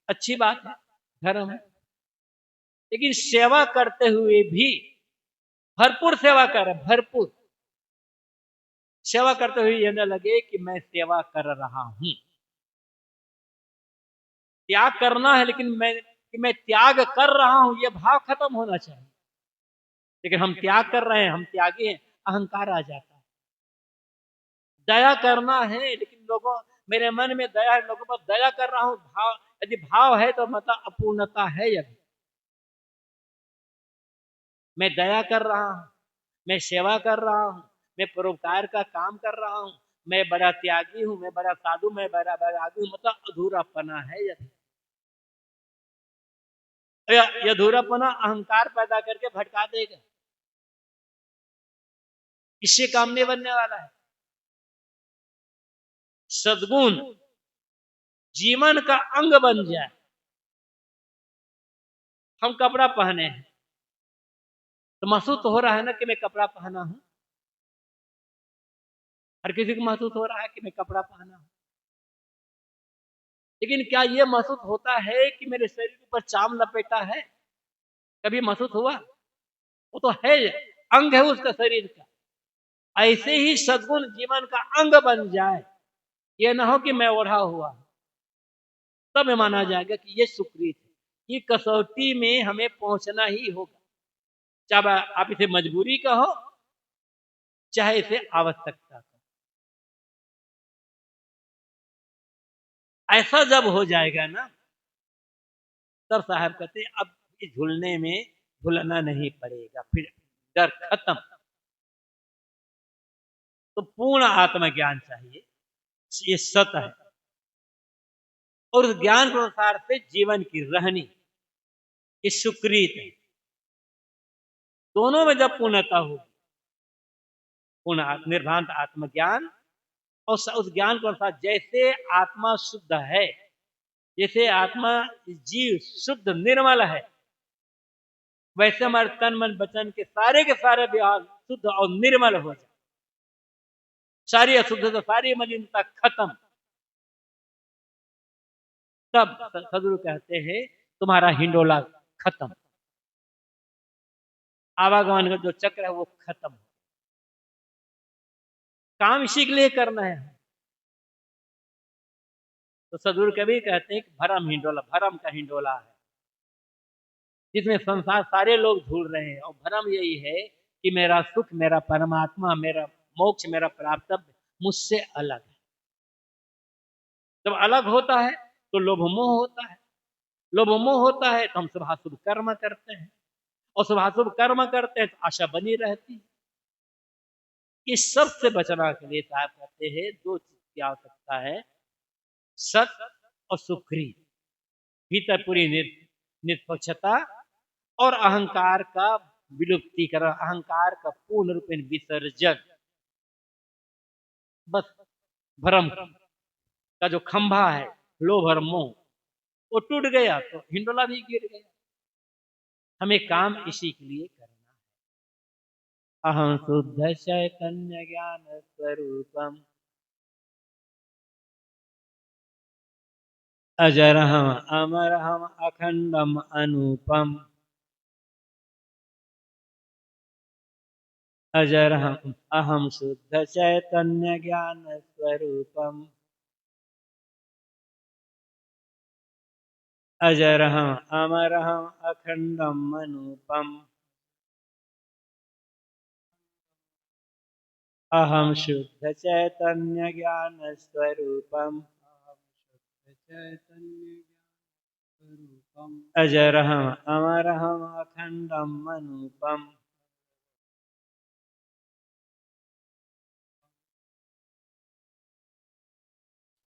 अच्छी बात है, धर्म है, लेकिन सेवा करते हुए भी भरपूर सेवा कर, भरपूर सेवा करते हुए यह न लगे कि मैं सेवा कर रहा हूं। त्याग करना है, लेकिन मैं त्याग कर रहा हूं, यह भाव खत्म होना चाहिए। लेकिन हम त्याग कर रहे हैं, हम त्यागी हैं, अहंकार आ जाता है। दया करना है, लेकिन लोगों, मेरे मन में दया है, लोगों पर दया कर रहा हूं, भाव, यदि भाव है तो मतलब अपूर्णता है। यदि मैं दया कर रहा हूं, मैं सेवा कर रहा हूं, मैं परोपकार का काम कर रहा हूं, मैं बड़ा त्यागी हूं, मैं बड़ा साधु, मैं बड़ा बैरागी हूं, मतलब अधूरापना है। यदि यह अधूरापना अहंकार पैदा करके भटका देगा, इससे काम नहीं बनने वाला है। सद्गुण जीवन का अंग बन जाए। हम कपड़ा पहने हैं तो महसूस तो हो रहा है ना कि मैं कपड़ा पहना हूं। हर किसी को महसूस हो रहा है कि मैं कपड़ा पहना हूं, लेकिन क्या यह महसूस होता है कि मेरे शरीर पर चाम लपेटा है? कभी महसूस हुआ? वो तो है, अंग है उसका शरीर का। ऐसे ही सद्गुण जीवन का अंग बन जाए, यह ना हो कि मैं ओढ़ा हुआ, तब माना जाएगा कि यह सुकृत है। ये कसौटी में हमें पहुंचना ही होगा, चाहे आप इसे मजबूरी कहो, चाहे इसे आवश्यकता कहो। ऐसा जब हो जाएगा ना, तब साहब कहते हैं अब इस झूलने में झूलना नहीं पड़ेगा, फिर डर खत्म। तो पूर्ण आत्मज्ञान चाहिए, ये सत्य है। और उस ज्ञान के अनुसार से जीवन की रहनी, ये सुकृत है। दोनों में जब पूर्णता होगी, पूर्ण निर्भांत आत्मज्ञान, और उस ज्ञान के अनुसार जैसे आत्मा शुद्ध है, जैसे आत्मा जीव शुद्ध निर्मल है, वैसे हमारे तन मन वचन के सारे व्यवहार शुद्ध और निर्मल हो जाए, सारी अशुद्धता, सारी मलिनता खत्म। तब सदगुरु कहते हैं तुम्हारा हिंडोला खत्म, आवागमन का जो चक्र है वो खत्म। काम इसी के लिए करना है। तो सदगुरु कभी कहते हैं कि भरम हिंडोला, भरम का हिंडोला है, जिसमें संसार सारे लोग झूल रहे हैं, और भरम यही है कि मेरा सुख, मेरा परमात्मा, मेरा मोक्ष, मेरा प्राप्तव्य मुझसे अलग है। जब अलग होता है तो लोभ मोह होता है, लोभ मोह होता है तो हम शुभाशुभ कर्म करते हैं, और शुभाशुभ कर्म करते हैं तो आशा बनी रहती है। इस सब से बचना के लिए साहब कहते हैं दो चीज की आवश्यकता है, सत और सुकृत। भीतर पूरी निष्पक्षता, और अहंकार का विलुप्तिकरण, अहंकार का पूर्ण रूपेण विसर्जन। बस भ्रम का जो खंभा है, लोभ और मोह, वो टूट गया तो हिंडोला भी गिर गया। हमें काम इसी के लिए करना है। अहम शुद्ध चैतन्य ज्ञान स्वरूपम अजरहम अमरहम अखंडम अनुपम अजरहम अहम शुद्ध चैतन्य ज्ञान स्वरूपम अजरहम अमरहम अखंडम अनुपम अहम शुद्ध चैतन्य ज्ञान स्वरूपम अजरहम अमरहम अखंडम अनुपम